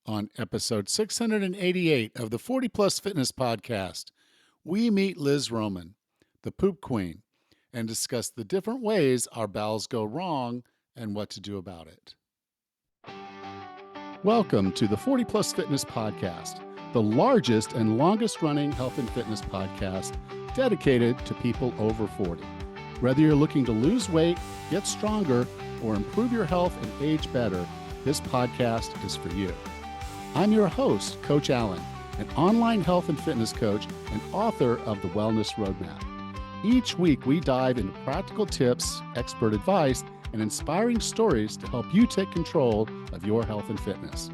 On episode 688 of the 40 Plus Fitness Podcast, we meet Liz Roman, the poop queen, and discuss the different ways our bowels go wrong and what to do about it. Welcome to the 40 Plus Fitness Podcast, the largest and longest running health and fitness podcast dedicated to people over 40. Whether you're looking to lose weight, get stronger, or improve your health and age better, this podcast is for you. I'm your host, Coach Allan, an online health and fitness coach and author of the Wellness Roadmap. Each week, we dive into practical tips, expert advice, and inspiring stories to help you take control of your health and fitness.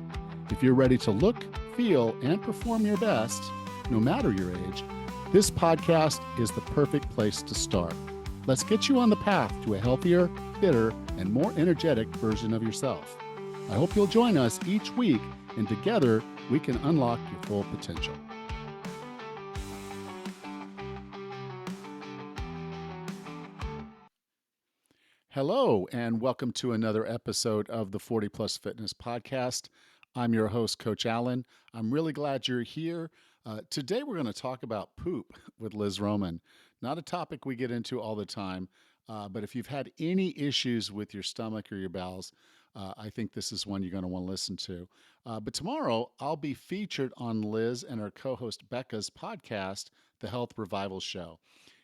If you're ready to look, feel, and perform your best, no matter your age, this podcast is the perfect place to start. Let's get you on the path to a healthier, fitter, and more energetic version of yourself. I hope you'll join us each week, and together we can unlock your full potential. Hello, and welcome to another episode of the 40 Plus Fitness Podcast. I'm your host, Coach Allan. I'm really glad you're here. Today we're going to talk about poop with Liz Roman. Not a topic we get into all the time, but if you've had any issues with your stomach or your bowels, I think this is one you're going to want to listen to. But tomorrow, I'll be featured on Liz and her co-host Becca's podcast, The Health Revival Show.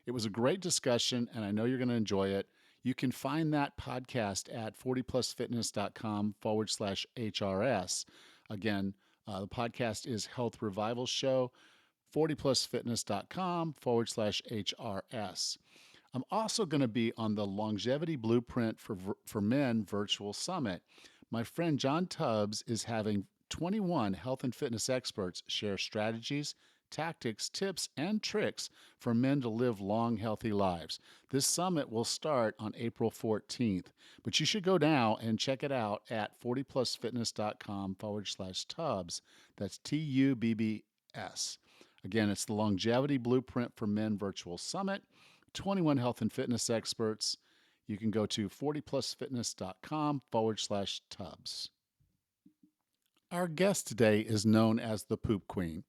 It was a great discussion, and I know you're going to enjoy it. You can find that podcast at 40plusfitness.com/HRS. Again, the podcast is Health Revival Show, 40plusfitness.com/HRS. I'm also going to be on the Longevity Blueprint for Men virtual summit. My friend John Tubbs is having 21 health and fitness experts share strategies, tactics, tips, and tricks for men to live long, healthy lives. This summit will start on April 14th, but you should go now and check it out at 40plusfitness.com/Tubbs. That's TUBBS. Again, it's the Longevity Blueprint for Men virtual summit. 21 health and fitness experts. You can go to 40plusfitness.com/Tubbs. Our guest today is known as the Poop Queen.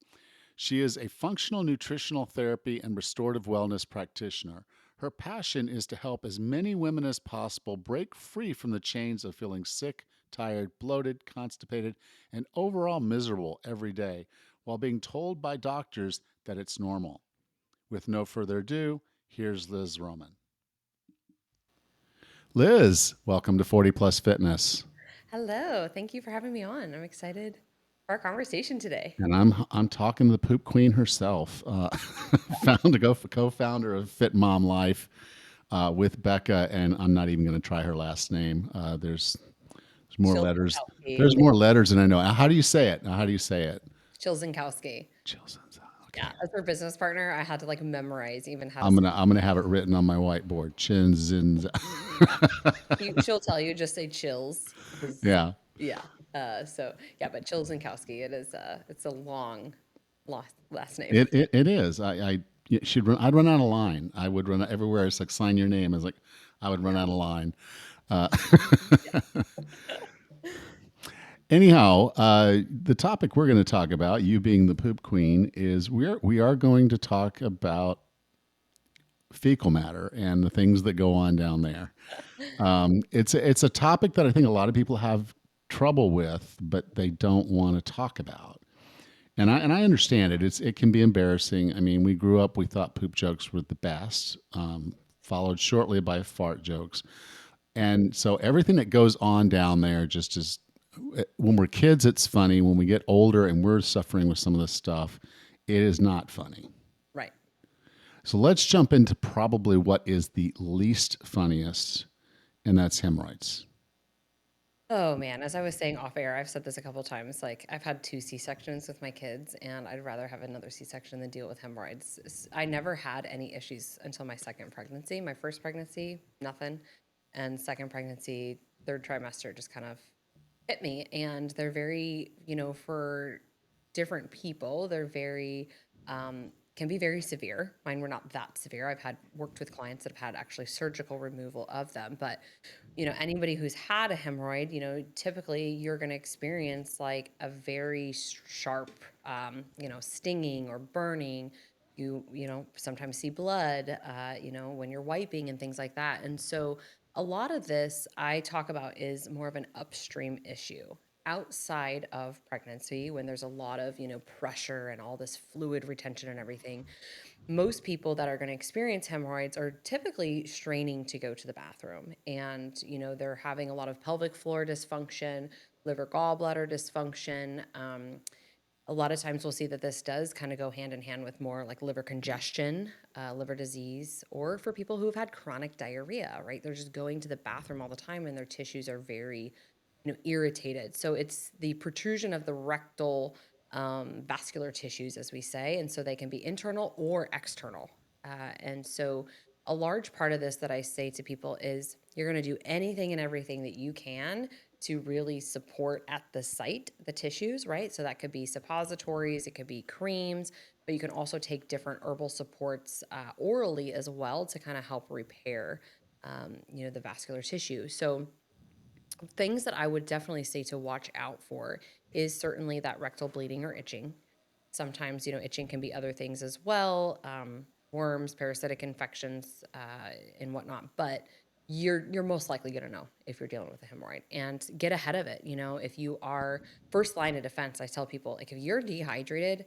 She is a functional nutritional therapy and restorative wellness practitioner. Her passion is to help as many women as possible break free from the chains of feeling sick, tired, bloated, constipated, and overall miserable every day while being told by doctors that it's normal. With no further ado, here's Liz Roman. Liz, welcome to 40 Plus Fitness. Hello, thank you for having me on. I'm excited for our conversation today. And I'm talking to the Poop Queen herself, co-founder of Fit Mom Life with Becca, and I'm not even going to try her last name. There's more letters. There's more letters than I know. How do you say it? Chilzinkowski. Okay. Yeah, as her business partner, I had to memorize even how to. I'm gonna have it written on my whiteboard. She'll tell you just say Chills. Yeah. Yeah. But Chilzinkowski. It's a long last name. It is. I'd run out of line. I would run everywhere. It's like sign your name. I would run out of line. Anyhow, the topic we're going to talk about, you being the poop queen, is we are going to talk about fecal matter and the things that go on down there. It's a topic that I think a lot of people have trouble with, but they don't want to talk about. And I understand it. It can be embarrassing. I mean, we grew up, we thought poop jokes were the best, followed shortly by fart jokes. And so everything that goes on down there just is, when we're kids, it's funny. When we get older and we're suffering with some of this stuff, it is not funny. Right. So let's jump into probably what is the least funniest, and that's hemorrhoids. Oh man, as I was saying off air, I've said this a couple of times. I've had 2 C-sections with my kids, and I'd rather have another C-section than deal with hemorrhoids. I never had any issues until my second pregnancy. My first pregnancy, nothing, and second pregnancy, third trimester, just kind of hit me. And they're very, for different people, they're very can be very severe. Mine were not that severe. I've worked with clients that have had actually surgical removal of them, but anybody who's had a hemorrhoid, typically you're going to experience like a very sharp, stinging or burning. You sometimes see blood, when you're wiping and things like that. And so a lot of this I talk about is more of an upstream issue outside of pregnancy when there's a lot of, pressure and all this fluid retention and everything. Most people that are going to experience hemorrhoids are typically straining to go to the bathroom, and they're having a lot of pelvic floor dysfunction, liver gallbladder dysfunction. A lot of times we'll see that this does kind of go hand in hand with more like liver congestion, liver disease, or for people who've had chronic diarrhea, right? They're just going to the bathroom all the time and their tissues are very, irritated. So it's the protrusion of the rectal vascular tissues, as we say. And so they can be internal or external. And so a large part of this that I say to people is you're going to do anything and everything that you can to really support at the site the tissues, right? So that could be suppositories, it could be creams, but you can also take different herbal supports orally as well to kind of help repair, the vascular tissue. So things that I would definitely say to watch out for is certainly that rectal bleeding or itching. Sometimes, itching can be other things as well, worms, parasitic infections, and whatnot. But you're most likely going to know if you're dealing with a hemorrhoid and get ahead of it. If you are first line of defense, I tell people like if you're dehydrated,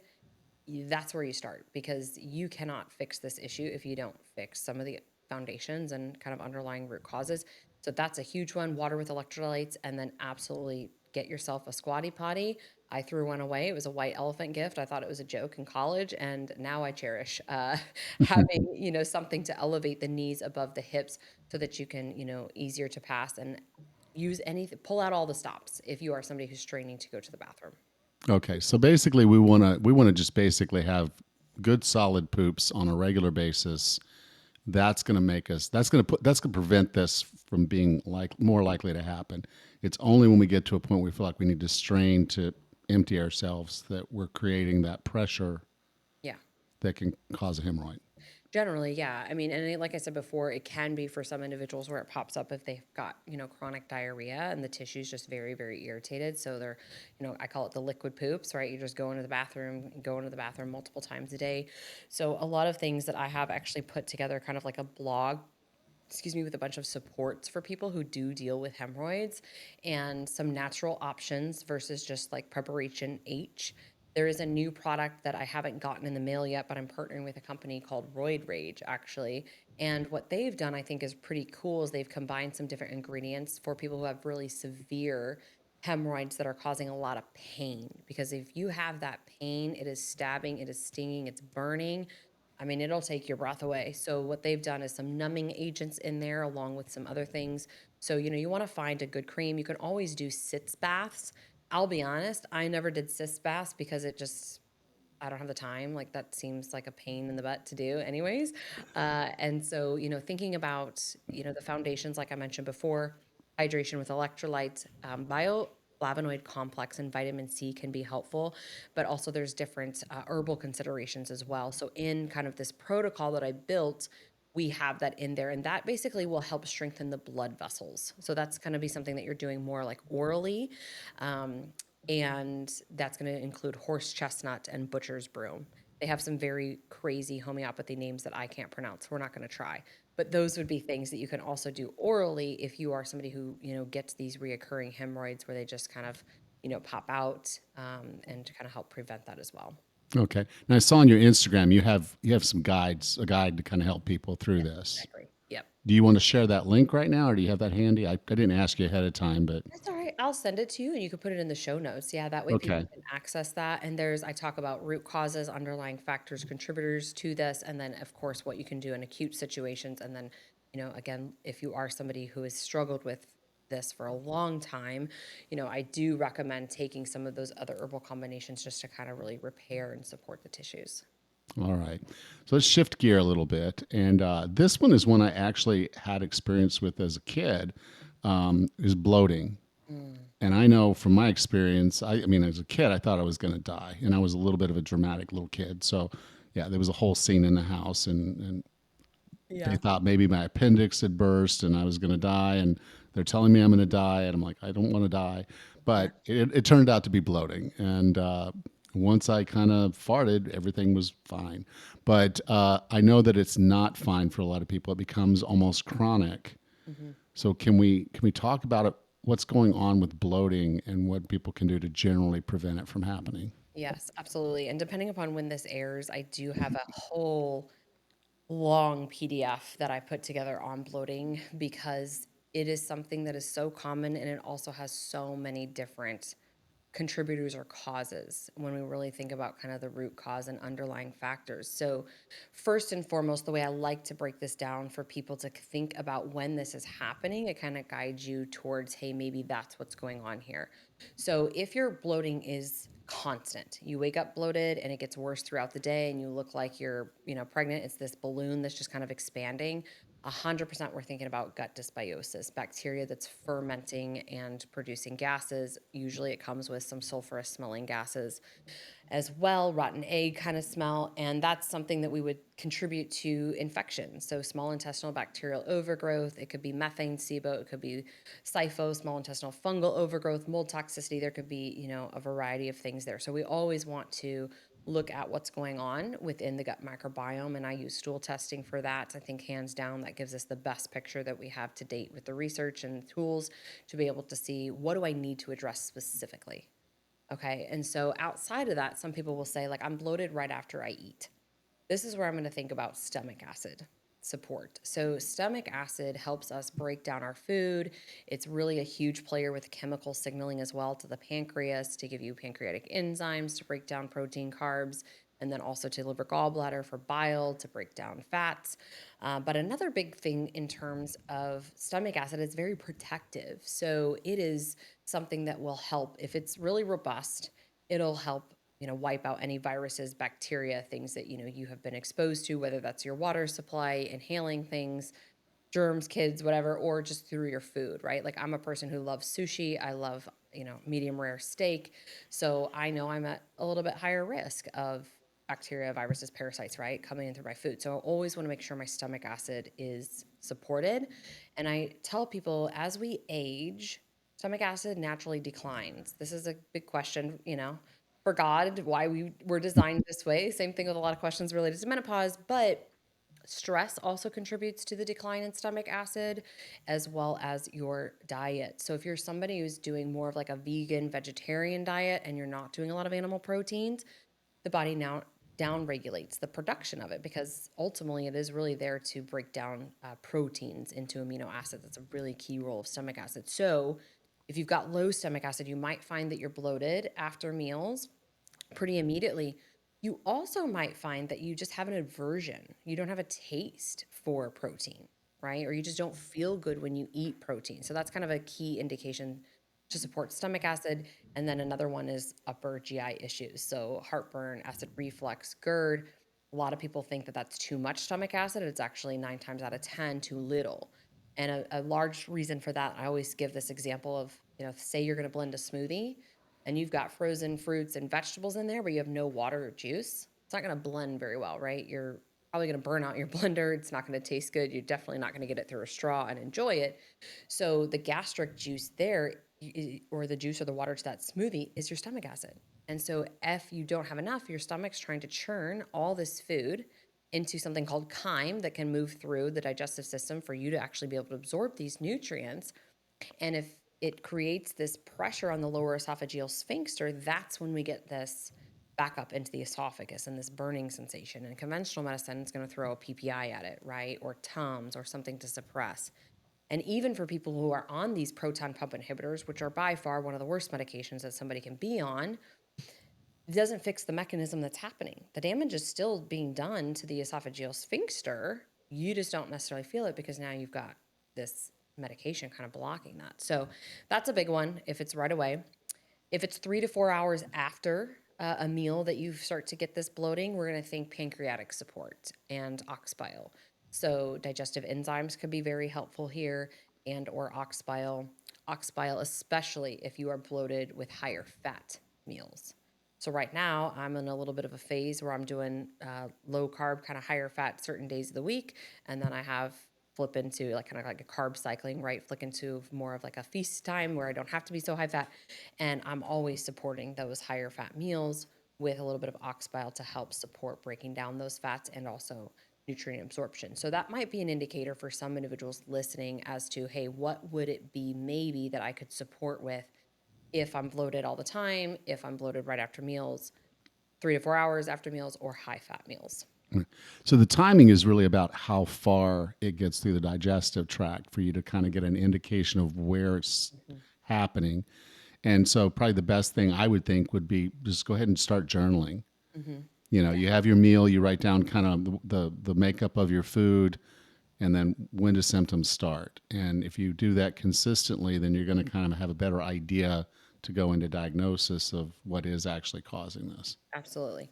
that's where you start because you cannot fix this issue if you don't fix some of the foundations and kind of underlying root causes. So that's a huge one. Water with electrolytes, and then absolutely get yourself a squatty potty. I threw one away. It was a white elephant gift. I thought it was a joke in college, and now I cherish having something to elevate the knees above the hips so that you can easier to pass and use anything. Pull out all the stops if you are somebody who's straining to go to the bathroom. Okay, so basically we want to just basically have good solid poops on a regular basis. That's going to make us that's going to prevent this from being like more likely to happen. It's only when we get to a point where we feel like we need to strain to empty ourselves that we're creating that pressure Yeah. that can cause a hemorrhoid. Generally, yeah. I mean, and like I said before, it can be for some individuals where it pops up if they've got, chronic diarrhea and the tissue's just very, very irritated. So they're, I call it the liquid poops, right? You're just going to the bathroom multiple times a day. So a lot of things that I have actually put together kind of like a blog, with a bunch of supports for people who do deal with hemorrhoids and some natural options versus just like preparation H. There is a new product that I haven't gotten in the mail yet, but I'm partnering with a company called Roid Rage actually. And what they've done, I think, is pretty cool is they've combined some different ingredients for people who have really severe hemorrhoids that are causing a lot of pain. Because if you have that pain, it is stabbing, it is stinging, it's burning. I mean, it'll take your breath away. So what they've done is some numbing agents in there along with some other things. So, you want to find a good cream. You can always do sitz baths. I'll be honest, I never did sitz baths because I don't have the time. Like that seems like a pain in the butt to do anyways. And so, thinking about, the foundations, like I mentioned before, hydration with electrolytes, bioflavonoid complex and vitamin C can be helpful, but also there's different herbal considerations as well. So in kind of this protocol that I built, we have that in there, and that basically will help strengthen the blood vessels. So that's going to be something that you're doing more like orally. And that's going to include horse chestnut and butcher's broom. They have some very crazy homeopathy names that I can't pronounce. We're not going to try. But those would be things that you can also do orally if you are somebody who, gets these reoccurring hemorrhoids where they just kind of, pop out, and to kind of help prevent that as well. Okay. Now I saw on your Instagram you have some guides, a guide to kind of help people through Yes, this. exactly. Yep. Do you want to share that link right now, or do you have that handy? I didn't ask you ahead of time, but That's all right. I'll send it to you and you can put it in the show notes. Yeah, that way people okay. can access that. And I talk about root causes, underlying factors, contributors to this, and then, of course, what you can do in acute situations. And then, again, if you are somebody who has struggled with this for a long time, I do recommend taking some of those other herbal combinations just to kind of really repair and support the tissues. All right. So let's shift gear a little bit. And this one is one I actually had experience with as a kid, is bloating. Mm, And I know from my experience, I mean, as a kid, I thought I was going to die. And I was a little bit of a dramatic little kid. So, yeah, there was a whole scene in the house, and they yeah. thought maybe my appendix had burst and I was going to die. And They're telling me I'm going to die, and I'm like, I don't want to die. But it turned out to be bloating. And once I kind of farted, everything was fine. But I know that it's not fine for a lot of people. It becomes almost chronic. Mhm. So can we talk about it, what's going on with bloating and what people can do to generally prevent it from happening? Yes, absolutely. And depending upon when this airs, I do have a whole long PDF that I put together on bloating because it is something that is so common and it also has so many different contributors or causes when we really think about kind of the root cause and underlying factors. So, first and foremost, the way I like to break this down for people to think about when this is happening, it kind of guides you towards, hey, maybe that's what's going on here. So, if your bloating is constant, you wake up bloated and it gets worse throughout the day and you look like you're, pregnant, it's this balloon that's just kind of expanding. 100% we're thinking about gut dysbiosis, bacteria that's fermenting and producing gases. Usually it comes with some sulfurous smelling gases as well, rotten egg kind of smell. And that's something that we would contribute to infection. So small intestinal bacterial overgrowth, it could be methane SIBO, it could be SIFO, small intestinal fungal overgrowth, mold toxicity. There could be, a variety of things there. So we always want to look at what's going on within the gut microbiome. And I use stool testing for that. I think hands down, that gives us the best picture that we have to date with the research and tools to be able to see what do I need to address specifically. Okay. And so outside of that, some people will say, like, I'm bloated right after I eat. This is where I'm going to think about stomach acid support. So, stomach acid helps us break down our food. It's really a huge player with chemical signaling as well to the pancreas to give you pancreatic enzymes to break down protein, carbs, and then also to liver gallbladder for bile to break down fats. But another big thing in terms of stomach acid is very protective. So, it is something that will help if it's really robust. It'll help wipe out any viruses, bacteria, things that, you have been exposed to, whether that's your water supply, inhaling things, germs, kids, whatever, or just through your food, right? Like I'm a person who loves sushi. I love, medium rare steak. So I know I'm at a little bit higher risk of bacteria, viruses, parasites, right? Coming in through my food. So I always want to make sure my stomach acid is supported. And I tell people as we age, stomach acid naturally declines. This is a big question, for God, why we were designed this way. Same thing with a lot of questions related to menopause, but stress also contributes to the decline in stomach acid, as well as your diet. So, if you're somebody who's doing more of like a vegan, vegetarian diet and you're not doing a lot of animal proteins, the body now down regulates the production of it because ultimately it is really there to break down proteins into amino acids. That's a really key role of stomach acid. So, if you've got low stomach acid, you might find that you're bloated after meals pretty immediately. You also might find that you just have an aversion. You don't have a taste for protein, right? Or you just don't feel good when you eat protein. So that's kind of a key indication to support stomach acid. And then another one is upper GI issues. So heartburn, acid reflux, GERD. A lot of people think that that's too much stomach acid. It's actually 9 times out of 10 too little. And a large reason for that, I always give this example of, say you're going to blend a smoothie and you've got frozen fruits and vegetables in there, but you have no water or juice, it's not going to blend very well, right? You're probably going to burn out your blender. It's not going to taste good. You're definitely not going to get it through a straw and enjoy it. So the gastric juice there, or the juice or the water to that smoothie, is your stomach acid. And so if you don't have enough, your stomach's trying to churn all this food into something called chyme that can move through the digestive system for you to actually be able to absorb these nutrients. And if it creates this pressure on the lower esophageal sphincter, that's when we get this back up into the esophagus and this burning sensation. And conventional medicine is going to throw a PPI at it, right? Or Tums or something to suppress. And even for people who are on these proton pump inhibitors, which are by far one of the worst medications that somebody can be on, it doesn't fix the mechanism that's happening. The damage is still being done to the esophageal sphincter. You just don't necessarily feel it because now you've got this medication kind of blocking that. So that's a big one if it's right away. If it's 3 to 4 hours after a meal that you start to get this bloating, we're going to think pancreatic support and ox bile. So digestive enzymes could be very helpful here, and or ox bile. Ox bile, especially if you are bloated with higher fat meals. So right now, I'm in a little bit of a phase where I'm doing low carb, kind of higher fat certain days of the week, and then I have flip into like kind of like a carb cycling, right? Flick into more of like a feast time where I don't have to be so high fat. And I'm always supporting those higher fat meals with a little bit of ox bile to help support breaking down those fats and also nutrient absorption. So that might be an indicator for some individuals listening as to, hey, what would it be maybe that I could support with if I'm bloated all the time, if I'm bloated right after meals, 3 to 4 hours after meals, or high fat meals. Right. So the timing is really about how far it gets through the digestive tract for you to kind of get an indication of where it's Mhm. happening. And so probably the best thing I would think would be just go ahead and start journaling. Mhm. You know, Yeah, you have your meal, you write down kind of the makeup of your food, and then when do symptoms start. And if you do that consistently, then you're going to kind of have a better idea to go into diagnosis of what is actually causing this. absolutely.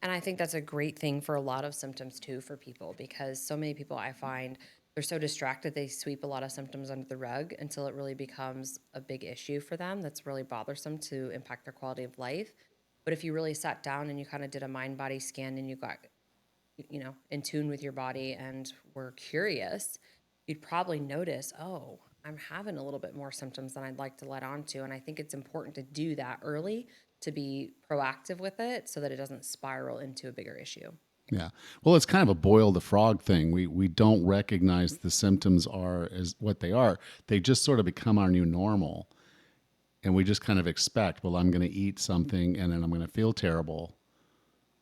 And I think that's a great thing for a lot of symptoms too for people because so many people I find they're so distracted they sweep a lot of symptoms under the rug until it really becomes a big issue for them that's really bothersome to impact their quality of life. But if you really sat down and you kind of did a mind body scan and you got in tune with your body and were curious, you'd probably notice, oh, I'm having a little bit more symptoms than I'd like to let on to. And I think it's important to do that early to be proactive with it so that it doesn't spiral into a bigger issue. Yeah. Well, it's kind of a boil the frog thing. We don't recognize the symptoms are as what they are. They just sort of become our new normal. And we just kind of expect, well, I'm going to eat something and then I'm going to feel terrible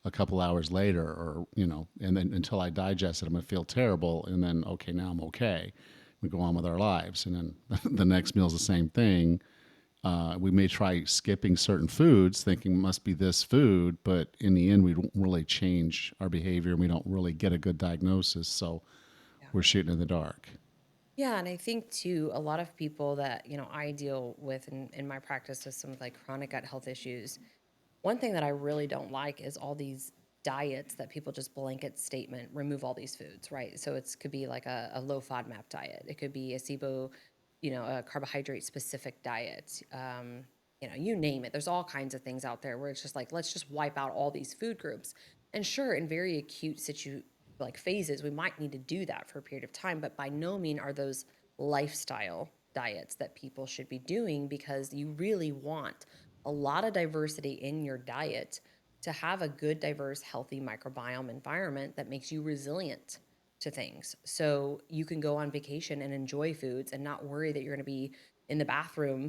a couple hours later, or, and then until I digest it, I'm going to feel terrible. And then, okay, now I'm okay. We go on with our lives. And then the next meal is the same thing. We may try skipping certain foods, thinking it must be this food, but in the end, we don't really change our behavior and we don't really get a good diagnosis. So Yeah. we're shooting in the dark. Yeah, and I think too, a lot of people that, I deal with in my practice with some like chronic gut health issues. One thing that I really don't like is all these diets that people just blanket statement remove all these foods, right? So it could be like a low FODMAP diet. It could be a SIBO, a carbohydrate specific diet. You name it. There's all kinds of things out there where it's just like let's just wipe out all these food groups. And sure, in very acute like phases, we might need to do that for a period of time, but by no means are those lifestyle diets that people should be doing because you really want a lot of diversity in your diet to have a good, diverse, healthy microbiome environment that makes you resilient to things. So you can go on vacation and enjoy foods and not worry that you're going to be in the bathroom,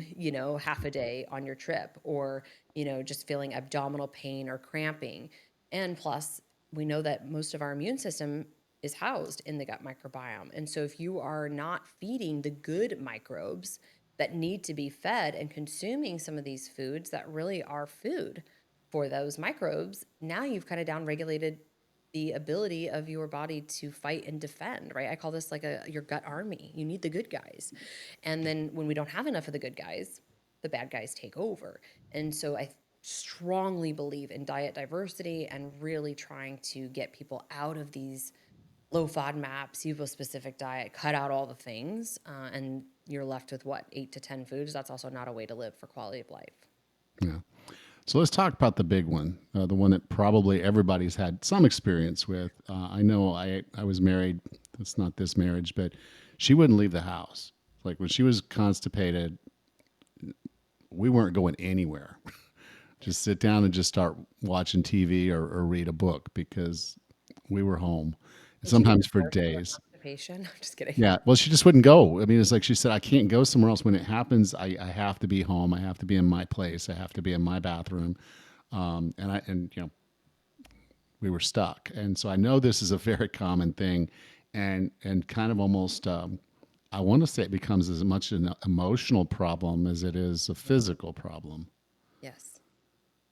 half a day on your trip or, just feeling abdominal pain or cramping. And plus, we know that most of our immune system is housed in the gut microbiome. And so if you are not feeding the good microbes, that need to be fed and consuming some of these foods that really are food for those microbes, now you've kind of downregulated the ability of your body to fight and defend, right? I call this like your gut army. You need the good guys. And then when we don't have enough of the good guys, the bad guys take over. And so I strongly believe in diet diversity and really trying to get people out of these low FODMAP, SIBO specific diet, cut out all the things, and you're left with what, 8 to 10 foods? That's also not a way to live for quality of life. Yeah. So let's talk about the big one, the one that probably everybody's had some experience with. I know I was married. It's not this marriage, but she wouldn't leave the house. Like when she was constipated, we weren't going anywhere. Yeah. Just sit down and just start watching TV or read a book because we were home. Did she get Sometimes for divorced for days. constipation? I'm just kidding. Yeah. Well, she just wouldn't go. I mean, it's like she said, I can't go somewhere else. When it happens, I have to be home. I have to be in my place. I have to be in my bathroom. And we were stuck. And so I know this is a very common thing, and kind of almost. I want to say it becomes as much an emotional problem as it is a physical problem. Yes.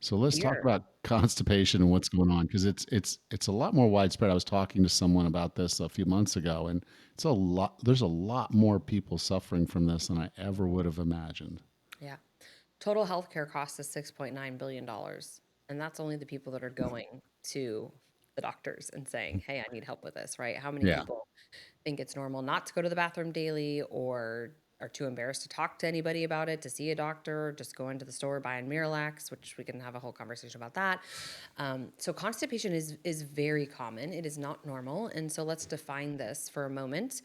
So let's talk Fear. about constipation and what's going on because it's a lot more widespread. I was talking to someone about this a few months ago, and it's a lot. There's a lot more people suffering from this than I ever would have imagined. Yeah. Total healthcare cost is $6.9 billion. And that's only the people that are going to the doctors and saying, hey, I need help with this, right? How many Yeah, people think it's normal not to go to the bathroom daily or are too embarrassed to talk to anybody about it, to see a doctor, just go into the store buying Miralax, which we can have a whole conversation about that. So constipation is very common. It is not normal. And so let's define this for a moment.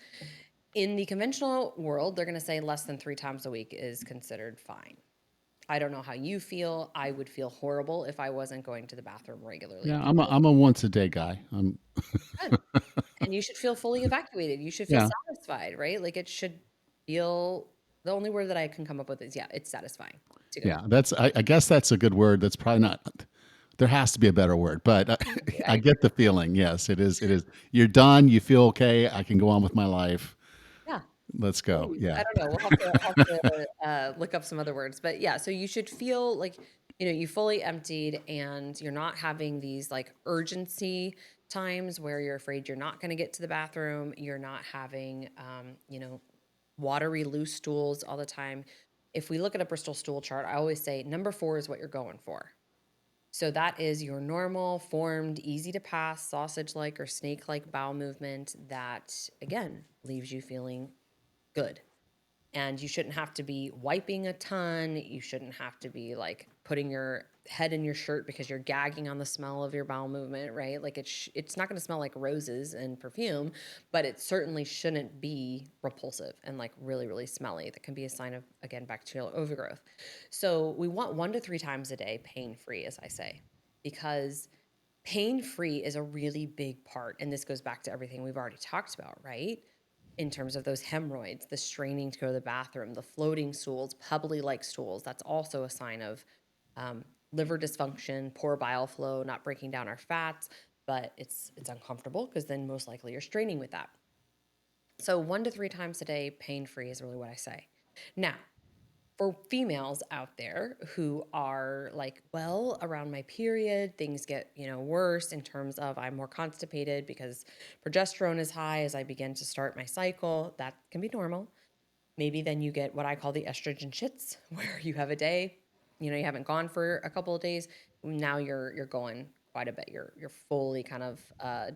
In the conventional world, they're going to say less than 3 times a week is considered fine. I don't know how you feel. I would feel horrible if I wasn't going to the bathroom regularly. Yeah, I'm a once a day guy. Good. And you should feel fully evacuated. You should feel Yeah, satisfied, right? Like it should feel, the only word that I can come up with is, yeah, it's satisfying to go. yeah. I guess that's a good word. That's probably not. There has to be a better word, but I I get the feeling. Yes, it is. It is. You're done. You feel okay. I can go on with my life. Yeah. Let's Or go. Yeah. I don't know. We'll have to look up some other words. But yeah, so you should feel like, you fully emptied and you're not having these like urgency times where you're afraid you're not going to get to the bathroom. You're not having, watery loose stools all the time. If we look at a Bristol stool chart, I always say number 4 is what you're going for. So that is your normal, formed, easy to pass, sausage like or snake like bowel movement that, again, leaves you feeling good. And you shouldn't have to be wiping a ton. You shouldn't have to be like putting your head in your shirt because you're gagging on the smell of your bowel movement, right? Like it's not going to smell like roses and perfume, but it certainly shouldn't be repulsive and like really, really smelly. That can be a sign of, again, bacterial overgrowth. So we want 1 to 3 times a day pain-free, as I say, because pain-free is a really big part. And this goes back to everything we've already talked about, right? In terms of those hemorrhoids, the straining to go to the bathroom, the floating stools, pubbly like stools, that's also a sign of liver dysfunction, poor bile flow, not breaking down our fats, but it's uncomfortable because then most likely you're straining with that. So 1 to 3 times a day, pain-free is really what I say. Now, for females out there who are like, well, around my period, things get, worse in terms of I'm more constipated because progesterone is high as I begin to start my cycle. That can be normal. Maybe then you get what I call the estrogen shits, where you have a day, you haven't gone for a couple of days. Now you're going quite a bit. You're fully kind of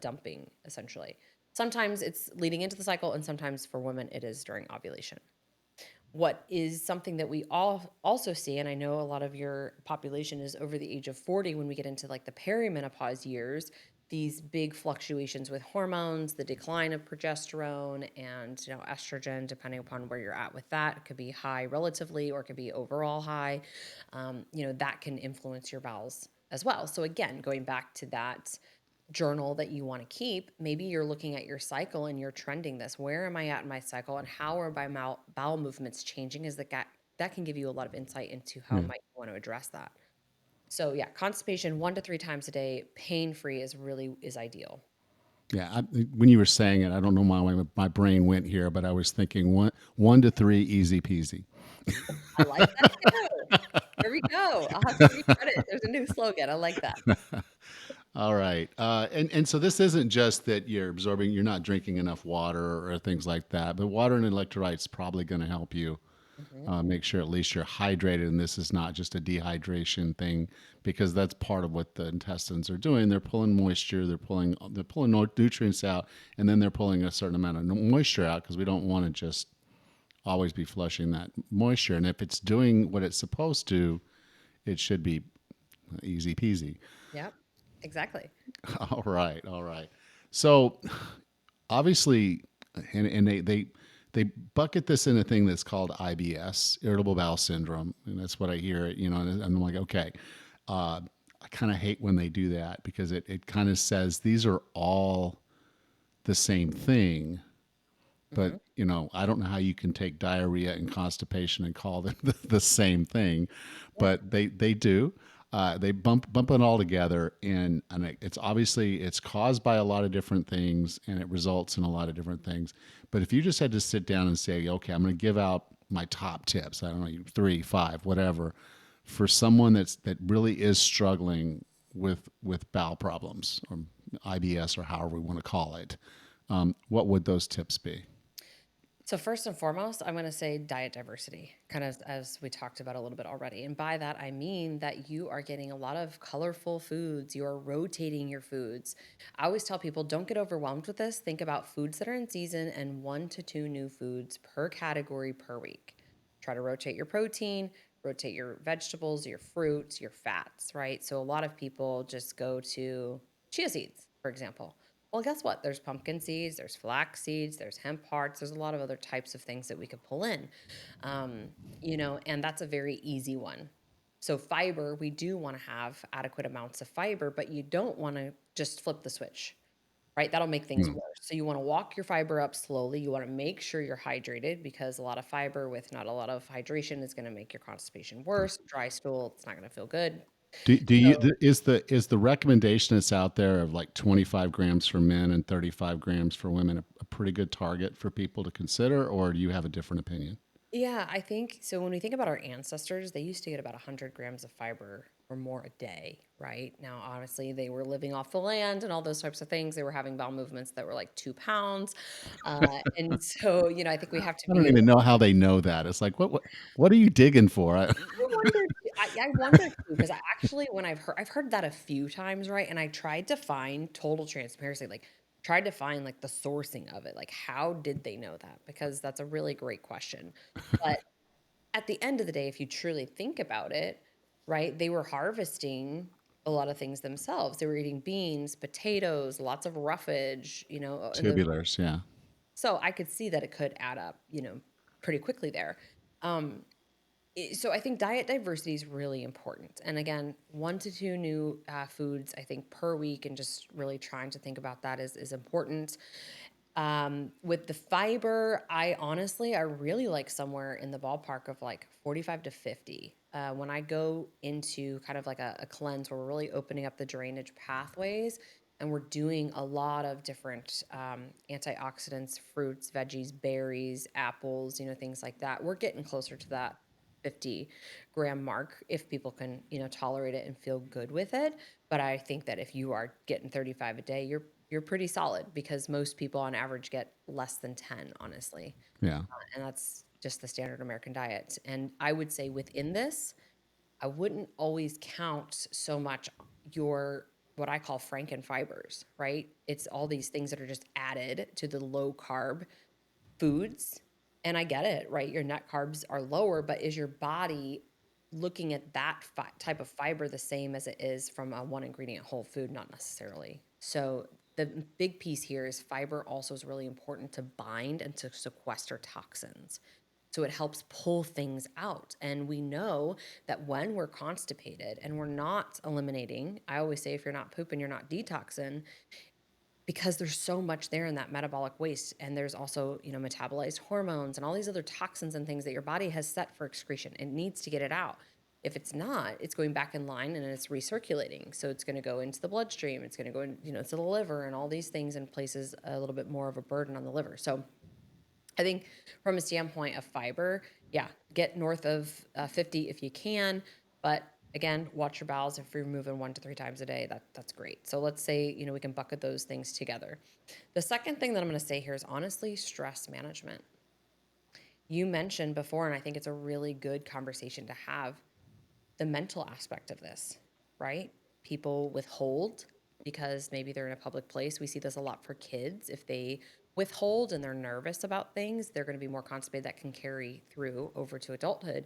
dumping essentially. Sometimes it's leading into the cycle, and sometimes for women it is during ovulation. What is something that we all also see, and I know a lot of your population is over the age of 40 when we get into like the perimenopause years, these big fluctuations with hormones, the decline of progesterone and estrogen, depending upon where you're at with that. It could be high relatively or it could be overall high. That can influence your bowels as well. So again, going back to that journal that you want to keep, maybe you're looking at your cycle and you're trending this. Where am I at in my cycle, and how are my bowel movements changing? That can give you a lot of insight into how Yeah. might you want to address that. So yeah, constipation 1 to 3 times a day, pain free is ideal. Yeah. When you were saying it, I don't know why my brain went here, but I was thinking 1 to 3, easy peasy. I like that too. There we go. I'll have to give you credit. There's a new slogan. I like that. All right. And so this isn't just that you're not drinking enough water or things like that, but water and electrolytes probably going to help you Hmm. make sure at least you're hydrated. And this is not just a dehydration thing, because that's part of what the intestines are doing. They're pulling moisture, they're pulling nutrients out, and then they're pulling a certain amount of moisture out because we don't want to just always be flushing that moisture. And if it's doing what it's supposed to, it should be easy peasy. Yep, exactly. All right, all right. So obviously, and they bucket this in a thing that's called IBS, irritable bowel syndrome, and that's what I hear. And I'm like, okay. I kind of hate when they do that because it kind of says these are all the same thing, but Hmm. I don't know how you can take diarrhea and constipation and call them the same thing, Yeah. but they do. They bump it all together, and it's obviously it's caused by a lot of different things, and it results in a lot of different things. But if you just had to sit down and say, okay, I'm going to give out my top tips, I don't know, 3, 5, whatever, for someone that really is struggling with bowel problems or IBS or however we want to call it, what would those tips be? So first and foremost, I'm going to say diet diversity, kind of as we talked about a little bit already. And by that, I mean that you are getting a lot of colorful foods. You are rotating your foods. I always tell people, don't get overwhelmed with this. Think about foods that are in season and 1 to 2 new foods per category per week. Try to rotate your protein, rotate your vegetables, your fruits, your fats, right? So a lot of people just go to chia seeds, for example. Well, guess what? There's pumpkin seeds, there's flax seeds, there's hemp hearts, there's a lot of other types of things that we could pull in. And that's a very easy one. So, fiber, we do want to have adequate amounts of fiber, but you don't want to just flip the switch, right? That'll make things Mm. worse. So, you want to walk your fiber up slowly. You want to make sure you're hydrated because a lot of fiber with not a lot of hydration is going to make your constipation worse. Dry stool, it's not going to feel good. Do you So, is the recommendation that's out there of like 25 grams for men and 35 grams for women a pretty good target for people to consider, or do you have a different opinion? yeah, I think so. When we think about our ancestors, they used to get about 100 grams of fiber or more a day, right? Now, obviously, they were living off the land and all those types of things. They were having bowel movements that were like 2 pounds. And so, I think we have to I don't be. even know how they know that. It's like what are you digging for? I wonder, I wonder too, because I actually, when I've heard that a few times, right? And I tried to find total transparency, like tried to find like the sourcing of it, like how did they know that? Because that's a really great question. But at the end of the day, if you truly think about it, right, they were harvesting a lot of things themselves. They were eating beans, potatoes, lots of roughage, and those. Tubulars, yeah. So I could see that it could add up, pretty quickly there. Um, so I think diet diversity is really important. And again, 1 to 2 new foods, I think, per week, and just really trying to think about that is important. With the fiber, I really like somewhere in the ballpark of like 45 to 50. When I go into kind of like a cleanse where we're really opening up the drainage pathways and we're doing a lot of different antioxidants, fruits, veggies, berries, apples, things like that, we're getting closer to that 50-gram mark if people can, tolerate it and feel good with it. But I think that if you are getting 35 a day, you're pretty solid because most people on average get less than 10, honestly. Yeah. And that's just the standard American diet. And I would say within this, I wouldn't always count so much your what I call Franken fibers, right? It's all these things that are just added to the low carb foods. And I get it, right? Your net carbs are lower, but is your body looking at that type of fiber the same as it is from a one ingredient whole food? Not necessarily. So the big piece here is fiber also is really important to bind and to sequester toxins. So it helps pull things out. And we know that when we're constipated and we're not eliminating, I always say if you're not pooping, you're not detoxing, because there's so much there in that metabolic waste. And there's also, metabolized hormones and all these other toxins and things that your body has set for excretion. It needs to get it out. If it's not, it's going back in line and it's recirculating. So it's going to go into the bloodstream. It's going to go in, to the liver and all these things, and places a little bit more of a burden on the liver. So I think from a standpoint of fiber, yeah, get north of 50 if you can. But again, watch your bowels. If you're moving 1 to 3 times a day, that's great. So let's say, we can bucket those things together. The second thing that I'm going to say here is honestly stress management. You mentioned before, and I think it's a really good conversation to have, the mental aspect of this, right? People withhold because maybe they're in a public place. We see this a lot for kids. If they withhold and they're nervous about things, they're going to be more constipated. That can carry through over to adulthood.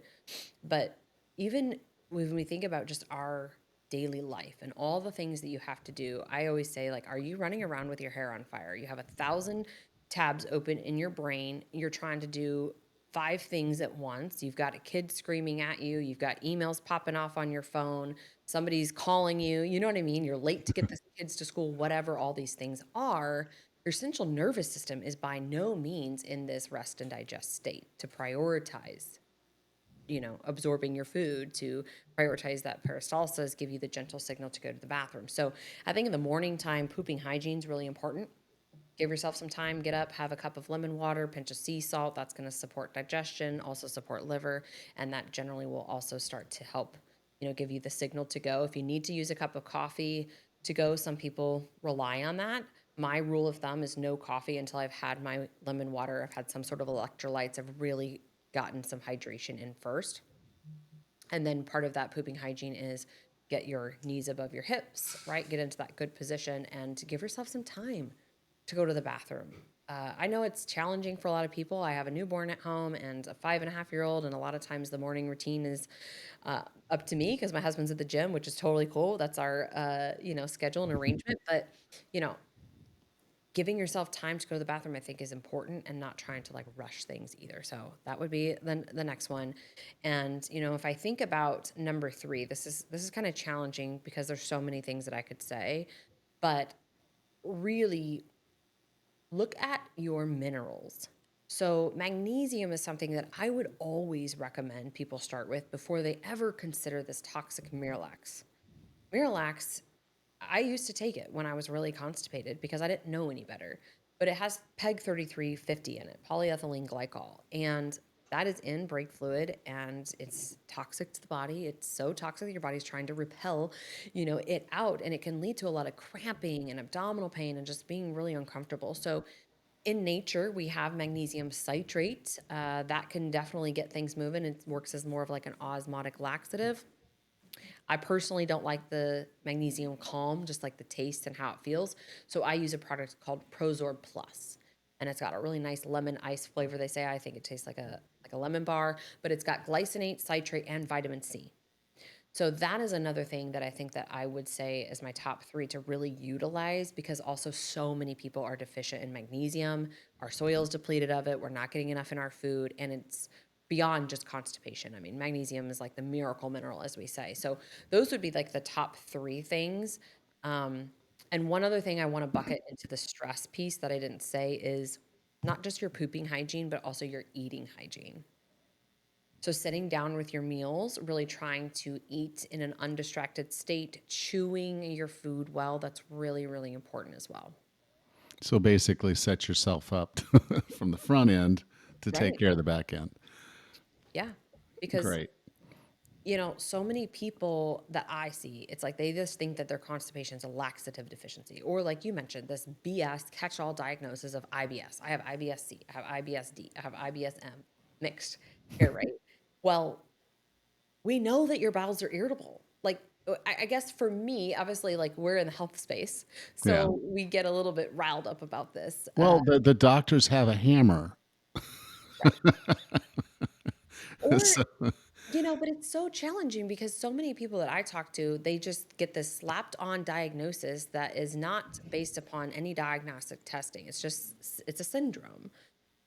But even when we think about just our daily life and all the things that you have to do, I always say, like, are you running around with your hair on fire? You have 1,000 tabs open in your brain. You're trying to do 5 things at once. You've got a kid screaming at you. You've got emails popping off on your phone. Somebody's calling you. You know what I mean? You're late to get the kids to school, whatever all these things are. Your central nervous system is by no means in this rest and digest state to prioritize, absorbing your food, to prioritize that peristalsis, give you the gentle signal to go to the bathroom. So I think in the morning time, pooping hygiene is really important. Give yourself some time, get up, have a cup of lemon water, pinch of sea salt. That's going to support digestion, also support liver, and that generally will also start to help, give you the signal to go. If you need to use a cup of coffee to go, some people rely on that. My rule of thumb is no coffee until I've had my lemon water. I've had some sort of electrolytes. I've really gotten some hydration in first. And then part of that pooping hygiene is get your knees above your hips, right? Get into that good position and give yourself some time to go to the bathroom. I know it's challenging for a lot of people. I have a newborn at home and a 5.5-year-old, and a lot of times the morning routine is up to me because my husband's at the gym, which is totally cool. That's our schedule and arrangement. But you know, giving yourself time to go to the bathroom, I think, is important, and not trying to like rush things either. So that would be the next one. And if I think about number three, this is kind of challenging because there's so many things that I could say, but really look at your minerals. So magnesium is something that I would always recommend people start with before they ever consider this toxic Miralax. Miralax, I used to take it when I was really constipated because I didn't know any better. But it has PEG 3350 in it, polyethylene glycol. And that is in brake fluid and it's toxic to the body. It's so toxic that your body's trying to repel, it out. And it can lead to a lot of cramping and abdominal pain and just being really uncomfortable. So in nature, we have magnesium citrate. That can definitely get things moving. It works as more of like an osmotic laxative. I personally don't like the magnesium calm, just like the taste and how it feels. So I use a product called Prozorb Plus, and it's got a really nice lemon ice flavor. They say I think it tastes like a lemon bar, but it's got glycinate, citrate, and vitamin C. So that is another thing that I think that I would say is my top three to really utilize because also so many people are deficient in magnesium. Our soil's depleted of it. We're not getting enough in our food, and it's beyond just constipation. I mean, magnesium is like the miracle mineral, as we say. So those would be like the top three things. Um, and one other thing I want to bucket into the stress piece that I didn't say is not just your pooping hygiene, but also your eating hygiene. So sitting down with your meals, really trying to eat in an undistracted state, chewing your food well, that's really, really important as well. So basically, set yourself up from the front end to take Right. care of the back end. Yeah. Because, Great. so many people that I see, it's like they just think that their constipation is a laxative deficiency. Or like you mentioned, this BS catch-all diagnosis of IBS. I have IBS-C, I have IBS-D, I have IBS-M mixed here, right? Well, we know that your bowels are irritable. Like, I guess for me, obviously, like we're in the health space, Yeah. so we get a little bit riled up about this. Well, the doctors have a hammer. Right. Or, So, but it's so challenging because so many people that I talk to, they just get this slapped on diagnosis that is not based upon any diagnostic testing. It's a syndrome,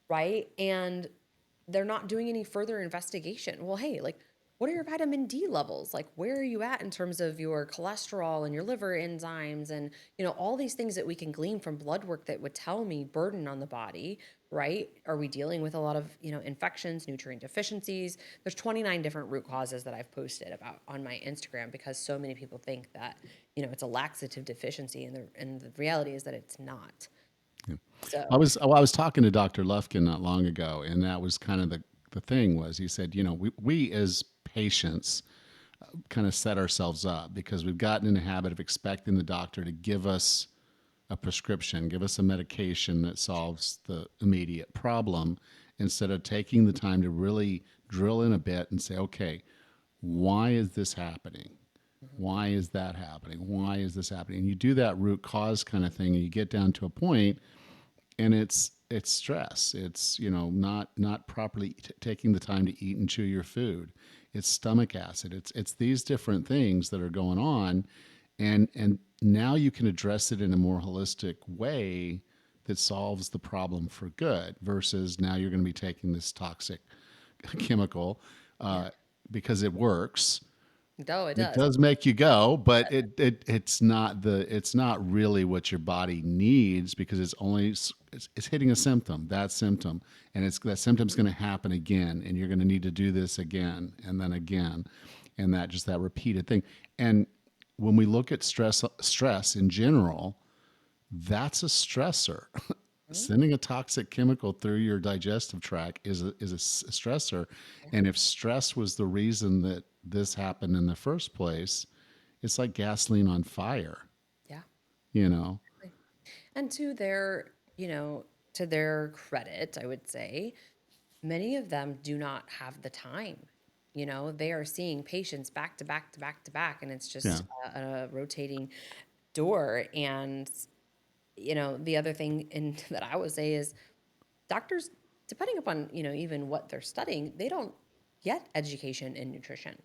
right? And they're not doing any further investigation. Well, hey, like, what are your vitamin D levels? Like, where are you at in terms of your cholesterol and your liver enzymes and, all these things that we can glean from blood work that would tell me burden on the body, right? Are we dealing with a lot of, infections, nutrient deficiencies? There's 29 different root causes that I've posted about on my Instagram because so many people think that, it's a laxative deficiency and the reality is that it's not. yeah. I So, was I was talking to Dr. Lufkin not long ago, and that was kind of the thing was he said, we as patients kind of set ourselves up because we've gotten in the habit of expecting the doctor to give us a prescription, give us a medication that solves the immediate problem instead of taking the time to really drill in a bit and say, okay, why is this happening? mhm, Why is that happening? Why is this happening? And you do that root cause kind of thing, and you get down to a point, and it's stress. It's not properly taking the time to eat and chew your food. It's stomach acid. It's these different things that are going on, and now you can address it in a more holistic way that solves the problem for good. Versus now you're going to be taking this toxic chemical yeah. because it works. No, it It does. does make you go, but it's not really what your body needs because it's hitting a symptom, that symptom, and it's that symptom's going to happen again, and you're going to need to do this again and then again, and that repeated thing. And when we look at stress in general, that's a stressor. Mhm. Sending a toxic chemical through your digestive tract is a stressor. Yeah. And if stress was the reason that this happened in the first place, it's like gasoline on fire, Yeah. you know? Exactly. And to their credit, I would say, many of them do not have the time. They are seeing patients back to back to back to back, and it's Yeah. just a rotating door. And, the other thing that I would say is doctors, depending upon, even what they're studying, they don't get education in nutrition.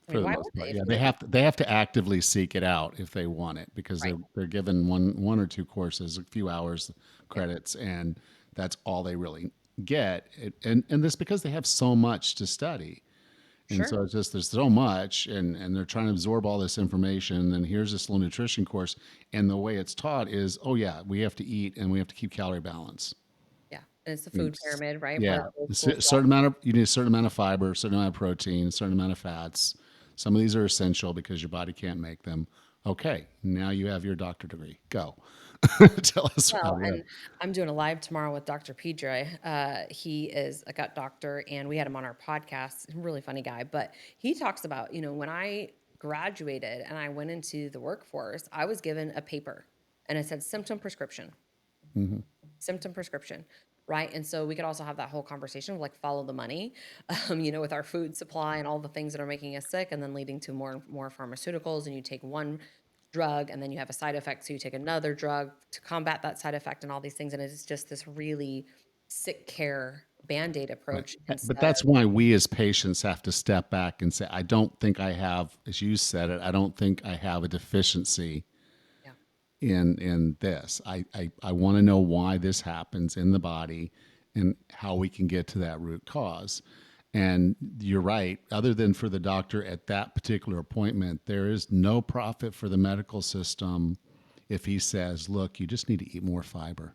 I For mean, the why most would they part, if yeah, you look at, they have to actively seek it out if they want it, because right? they're given one or two courses, a few hours Yep, credits, and that's all they really get. And this because they have so much to study, and sure. so it's just there's so much, and they're trying to absorb all this information. And here's this little nutrition course, and the way it's taught is, oh yeah, we have to eat and we have to keep calorie balance. Yeah. And it's the And food pyramid, right? Part yeah, of the old a school stuff. certain amount of you need a certain amount of fiber, a certain amount of protein, a certain amount of fats. Some of these are essential because your body can't make them. Okay, now you have your doctor degree. Go. Tell us how Well, to live. and I'm doing a live tomorrow with Dr. Pedre. He is a gut doctor, and we had him on our podcast. Really funny guy, but he talks about, when I graduated and I went into the workforce, I was given a paper and it said Hmm. symptom prescription, right? And so we could also have that whole conversation of like follow the money, with our food supply and all the things that are making us sick, and then leading to more and more pharmaceuticals. And you take one drug, and then you have a side effect, so you take another drug to combat that side effect, and all these things. And it's just this really sick care band-aid Right. approach But instead that's of why we as patients have to step back and say, I don't think I have, as you said it, I don't think I have a deficiency yeah, in this. I want to know why this happens in the body and how we can get to that root cause. And you're right, other than for the doctor at that particular appointment, there is no profit for the medical system if he says, look, you just need to eat more fiber,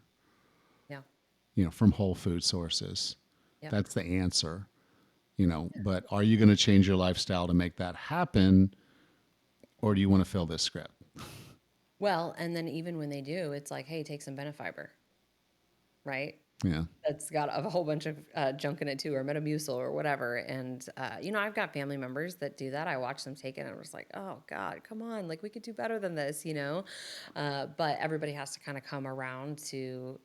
yeah, from whole food sources. yep. That's the answer, but are you going to change your lifestyle to make that happen, or do you want to fill this script? Well, and then even when they do, it's like, hey, take some Benefiber, right? Yeah. That's got a whole bunch of junk in it too, or Metamucil or whatever. And I've got family members that do that. I watch them take it, and I was like, oh God, come on, like we could do better than this. But everybody has to kind of come around to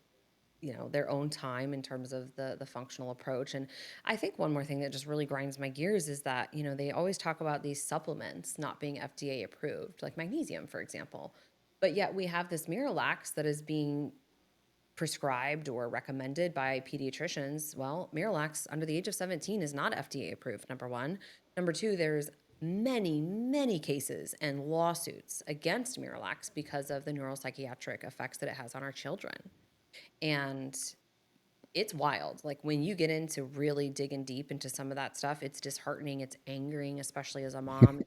their own time in terms of the functional approach. And I think one more thing that just really grinds my gears is that they always talk about these supplements not being FDA approved, like magnesium, for example. But yet we have this Miralax that is being prescribed or recommended by pediatricians. Well, Miralax under the age of 17 is not FDA approved, number one. Number two, there's many, many cases and lawsuits against Miralax because of the neuropsychiatric effects that it has on our children. And it's wild. Like when you get into really digging deep into some of that stuff, it's disheartening, it's angering, especially as a mom.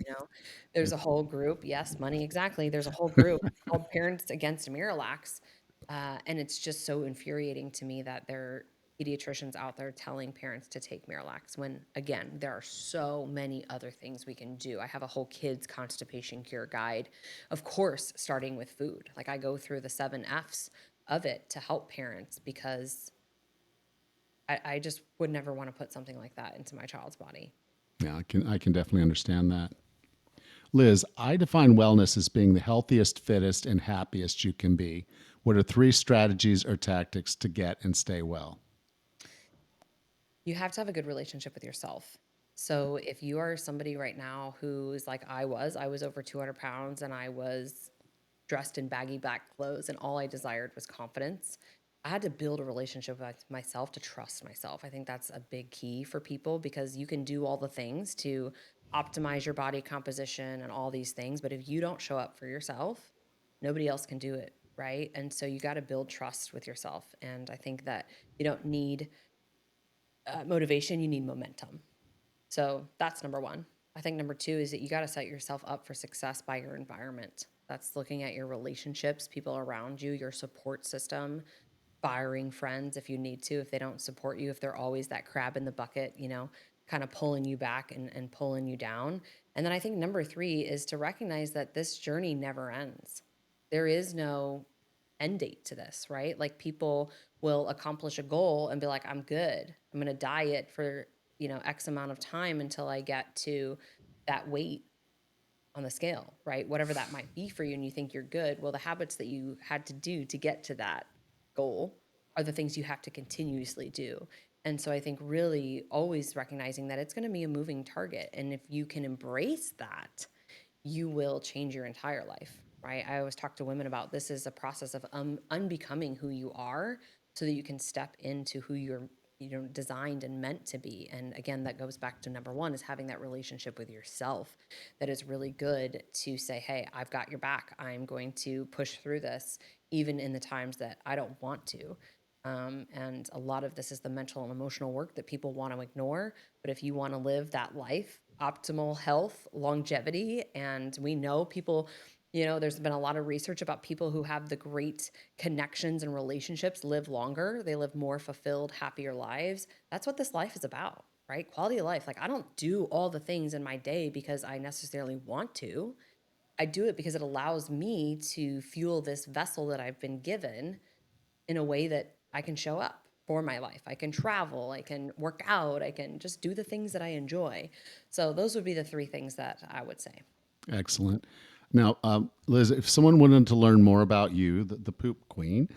There's a whole group, yes, money, exactly. There's a whole group called Parents Against Miralax. And it's just so infuriating to me that there are pediatricians out there telling parents to take Miralax when, again, there are so many other things we can do. I have a whole kids constipation cure guide, of course, starting with food. Like I go through the 7 F's of it to help parents because I just would never want to put something like that into my child's body. Yeah, I can definitely understand that. Liz, I define wellness as being the healthiest, fittest, and happiest you can be. What are three strategies or tactics to get and stay well? You have to have a good relationship with yourself. So if you are somebody right now who's like I was over 200 pounds and I was dressed in baggy black clothes and all I desired was confidence. I had to build a relationship with myself to trust myself. I think that's a big key for people because you can do all the things to optimize your body composition and all these things, but if you don't show up for yourself, nobody else can do it, right? And so you got to build trust with yourself. And I think that you don't need motivation, you need momentum. So that's number one. I think number two is that you got to set yourself up for success by your environment. That's looking at your relationships, people around you, your support system, firing friends if you need to, if they don't support you, if they're always that crab in the bucket, kind of pulling you back and pulling you down. And then I think number three is to recognize that this journey never ends. There is no end date to this, right? Like people will accomplish a goal and be like, I'm good. I'm going to diet for, X amount of time until I get to that weight. on the scale, right? Whatever that might be for you, and you think you're good. Well, the habits that you had to do to get to that goal are the things you have to continuously do. And so I think really always recognizing that it's going to be a moving target. And if you can embrace that, you will change your entire life, right? I always talk to women about this is a process of unbecoming who you are so that you can step into who you're designed and meant to be. And again, that goes back to number one, is having that relationship with yourself that is really good to say, hey, I've got your back. I'm going to push through this even in the times that I don't want to. And a lot of this is the mental and emotional work that people want to ignore. But if you want to live that life, optimal health, longevity, and we know people, there's been a lot of research about people who have the great connections and relationships live longer. They live more fulfilled, happier lives. That's what this life is about, right? Quality of life. Like, I don't do all the things in my day because I necessarily want to. I do it because it allows me to fuel this vessel that I've been given in a way that I can show up for my life. I can travel, I can work out, I can just do the things that I enjoy. So those would be the three things that I would say. Excellent. Now, Liz, if someone wanted to learn more about you, the poop queen,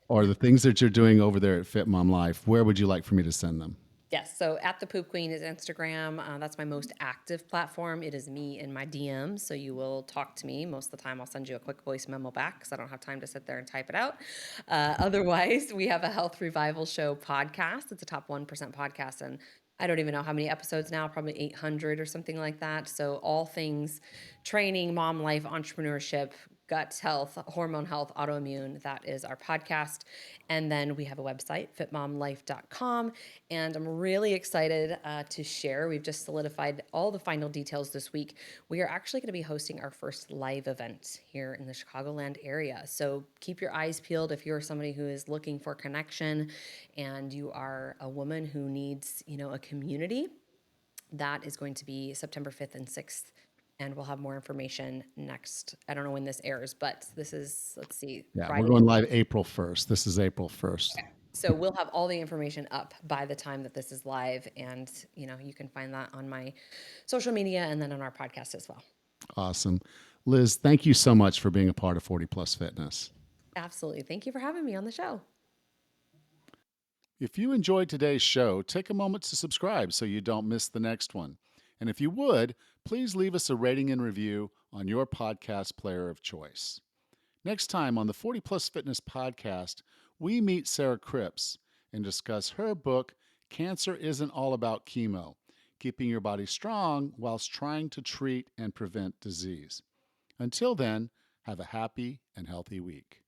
or the things that you're doing over there at Fit Mom Life, where would you like for me to send them? Yes. So at the Poop Queen is Instagram. That's my most active platform. It is me in my DMs. So you will talk to me. Most of the time, I'll send you a quick voice memo back because I don't have time to sit there and type it out. Otherwise, we have a Health Revival Show podcast. It's a top 1% podcast. And I don't even know how many episodes now, probably 800 or something like that. So all things training, mom life, entrepreneurship, gut health, hormone health, autoimmune. That is our podcast. And then we have a website, fitmomlife.com. And I'm really excited to share. We've just solidified all the final details this week. We are actually going to be hosting our first live event here in the Chicagoland area. So keep your eyes peeled if you're somebody who is looking for connection and you are a woman who needs, a community. That is going to be September 5th and 6th. And we'll have more information next. I don't know when this airs, but this is, let's see, Yeah, we're Friday. going live April 1st. This is April 1st. So we'll have all the information up by the time that this is live. And, you can find that on my social media and then on our podcast as well. Awesome. Liz, thank you so much for being a part of 40 Plus Fitness. Absolutely. Thank you for having me on the show. If you enjoyed today's show, take a moment to subscribe so you don't miss the next one. And if you would, please leave us a rating and review on your podcast player of choice. Next time on the 40 Plus Fitness podcast, we meet Sarah Cripps and discuss her book, Cancer Isn't All About Chemo, Keeping Your Body Strong Whilst Trying to Treat and Prevent Disease. Until then, have a happy and healthy week.